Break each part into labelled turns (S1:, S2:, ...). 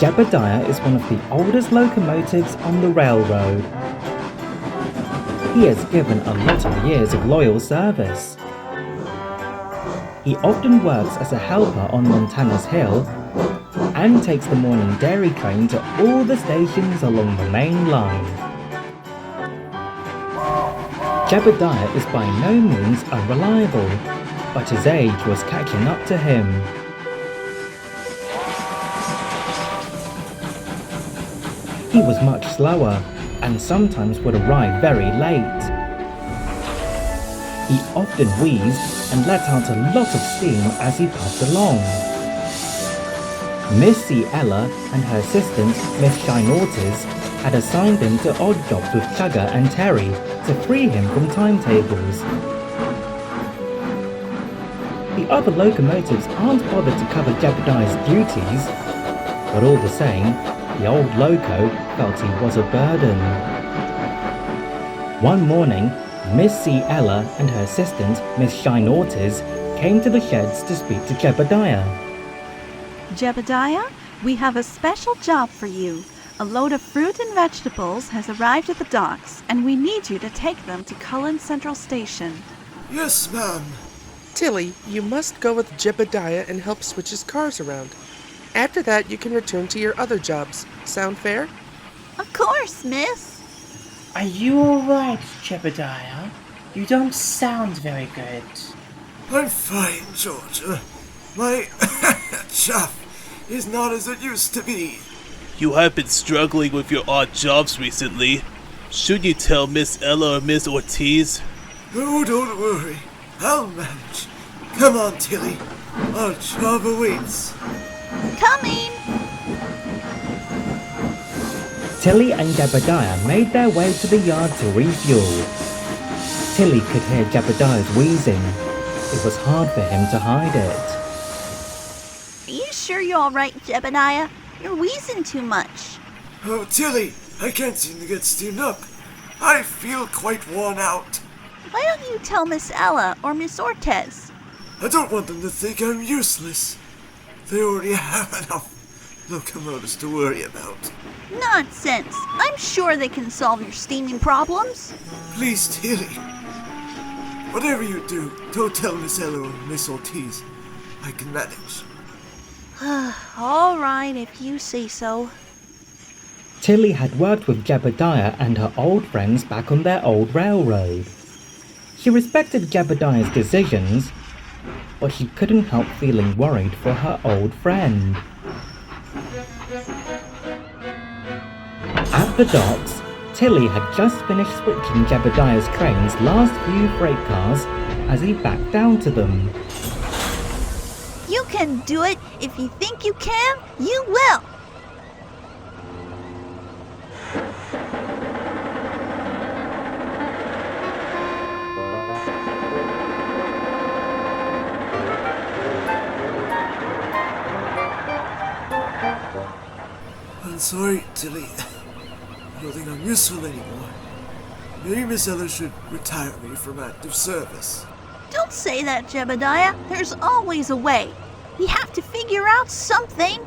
S1: Jebediah is one of the oldest locomotives on the railroad. He has given a lot of years of loyal service. He often works as a helper on Montana's Hill and takes the morning dairy train to all the stations along the main line. Jebediah is by no means unreliable, but his age was catching up to him. He was much slower and sometimes would arrive very late. He often wheezed and let out a lot of steam as he puffed along. Miss C. Ella and her assistant, Miss Shine Ortiz, had assigned him to odd jobs with Chugga and Terry to free him from timetables. The other locomotives aren't bothered to cover Jebediah's duties, but all the same, the old loco felt he was a burden. One morning, Miss C. Ella and her assistant, Miss Shine Ortiz, came to the sheds to speak to Jebediah.
S2: Jebediah, we have a special job for you. A load of fruit and vegetables has arrived at the docks, and we need you to take them to Cullen Central Station.
S3: Yes, ma'am.
S4: Tillie, you must go with Jebediah and help switch his cars around. After that, you can return to your other jobs. Sound fair?
S2: Of course, miss.
S5: Are you alright, Jebediah? You don't sound very good.
S3: I'm fine, Georgia. My chuff is not as it used to be.
S6: You have been struggling with your odd jobs recently. Should you tell Miss Ella or Miss Ortiz?
S3: Oh, don't worry. I'll manage. Come on, Tillie. Our job awaits.
S2: Coming!
S1: Tillie and Jebediah made their way to the yard to refuel. Tillie could hear Jebediah's wheezing. It was hard for him to hide it.
S2: Are you sure you're alright, Jebediah? You're wheezing too much.
S3: Oh, Tillie, I can't seem to get steamed up. I feel quite worn out.
S2: Why don't you tell Miss Ella or Miss Ortiz?
S3: I don't want them to think I'm useless. They already have enough locomotives to worry about.
S2: Nonsense! I'm sure they can solve your steaming problems.
S3: Please, Tillie. Whatever you do, don't tell Miss Ella or Miss Ortiz. I can manage.
S2: All right, if you say so.
S1: Tillie had worked with Jebediah and her old friends back on their old railroad. She respected Jebediah's decisions, but she couldn't help feeling worried for her old friend. At the docks, Tillie had just finished switching Jebediah's train's last few freight cars as he backed down to them.
S2: You can do it. If you think you can, you will.
S3: I'm sorry, Tillie. I don't think I'm useful anymore. Maybe Miss Ella should retire me from active service.
S2: Don't say that, Jebediah. There's always a way. We have to figure out something.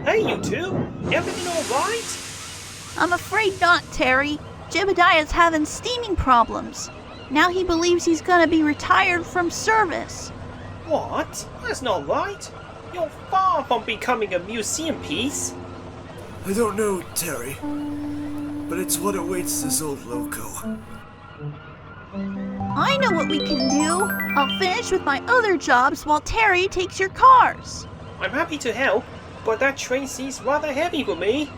S5: Hey, you two! Everything alright?
S2: I'm afraid not, Terry. Jebediah's having steaming problems. Now he believes he's gonna be retired from service.
S5: What? That's not right. You're far from becoming a museum piece.
S3: I don't know, Terry, but it's what awaits this old loco.
S2: I know what we can do. I'll finish with my other jobs while Terry takes your cars.
S5: I'm happy to help, but that train seems rather heavy for me.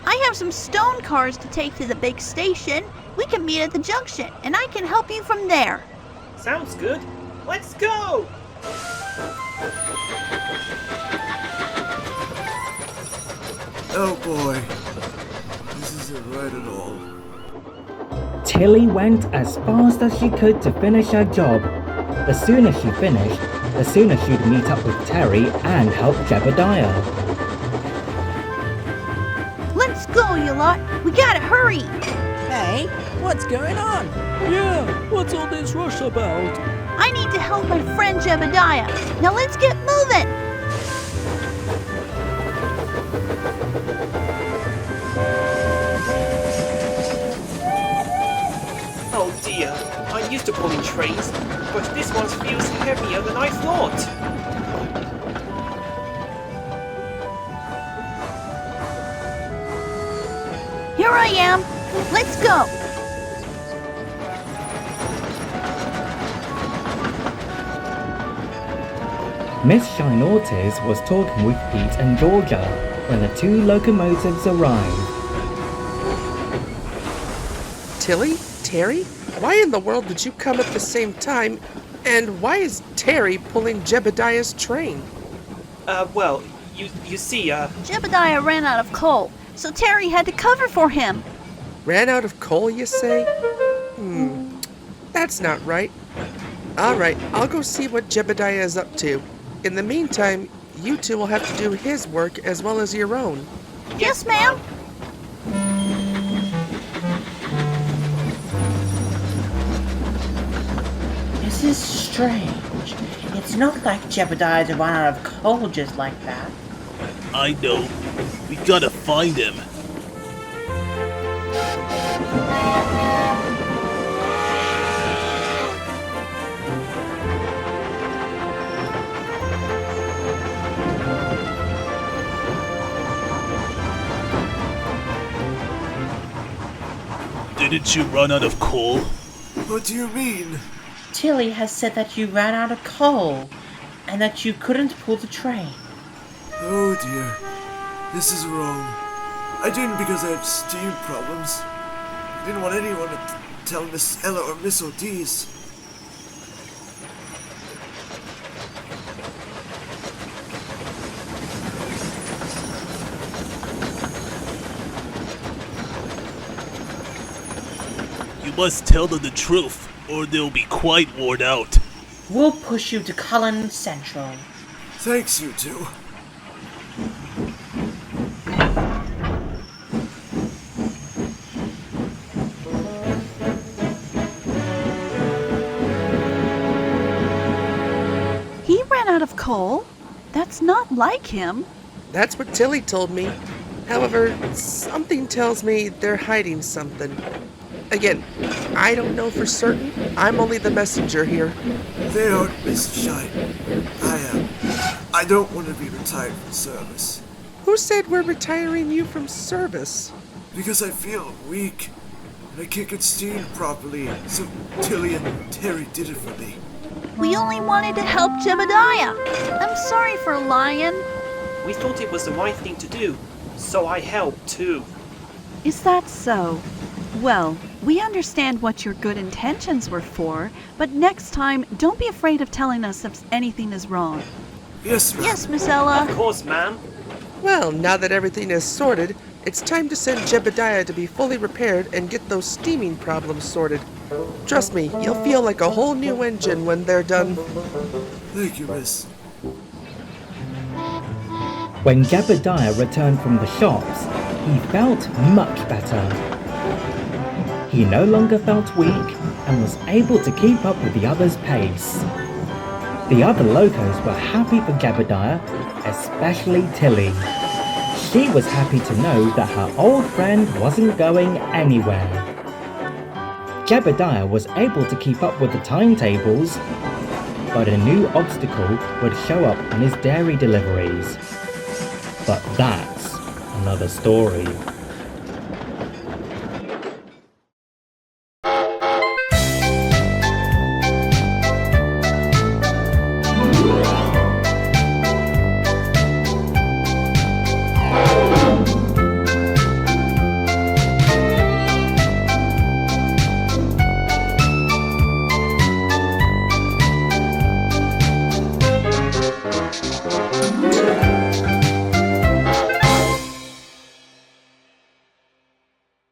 S2: I have some stone cars to take to the big station. We can meet at the junction, and I can help you from there.
S5: Sounds good. Let's go!
S3: Oh boy, this isn't right at all.
S1: Tillie went as fast as she could to finish her job. The sooner she finished, the sooner she'd meet up with Terry and help Jebediah.
S2: Let's go, you lot. We gotta hurry.
S7: Hey, what's going on?
S8: Yeah, what's all this rush about?
S2: I need to help my friend Jebediah. Now let's get moving.
S5: Oh dear, I'm used to pulling trays, but this one feels heavier than I thought.
S2: Here I am. Let's go.
S1: Miss Shine Ortiz was talking with Pete and Georgia when the two locomotives arrived.
S4: Tillie? Terry? Why in the world did you come at the same time? And why is Terry pulling Jebediah's train?
S5: Well, you see,
S2: Jebediah ran out of coal, so Terry had to cover for him.
S4: Ran out of coal, you say? That's not right. Alright, I'll go see what Jebediah is up to. In the meantime, you two will have to do his work as well as your own.
S2: Yes, ma'am.
S7: This is strange. It's not like Jebediah to run out of coal just like that.
S6: I know. We gotta find him. Didn't you run out of coal?
S3: What do you mean?
S7: Tillie has said that you ran out of coal, and that you couldn't pull the train.
S3: Oh dear. This is wrong. I didn't because I had steam problems. I didn't want anyone to tell Miss Ella or Miss Ortiz.
S6: You must tell them the truth, or they'll be quite worn out.
S7: We'll push you to Cullen Central.
S3: Thanks, you two.
S2: He ran out of coal? That's not like him.
S4: That's what Tillie told me. However, something tells me they're hiding something. Again, I don't know for certain. I'm only the messenger here.
S3: They aren't Miss Shine. I am. I don't want to be retired from service.
S4: Who said we're retiring you from service?
S3: Because I feel weak. And I can't get steamed properly, so Tillie and Terry did it for me.
S2: We only wanted to help Jebediah. I'm sorry for lying.
S5: we thought it was the right thing to do, so I helped too.
S2: Is that so? Well, we understand what your good intentions were for, but next time, don't be afraid of telling us if anything is wrong.
S3: Yes, ma'am.
S2: Yes, Miss Ella.
S5: Of course, ma'am.
S4: Well, now that everything is sorted, it's time to send Jebediah to be fully repaired and get those steaming problems sorted. Trust me, you'll feel like a whole new engine when they're done.
S3: Thank you, miss.
S1: When Jebediah returned from the shops, he felt much better. He no longer felt weak and was able to keep up with the others' pace. The other locos were happy for Jebediah, especially Tillie. She was happy to know that her old friend wasn't going anywhere. Jebediah was able to keep up with the timetables, but a new obstacle would show up on his dairy deliveries. But that's another story.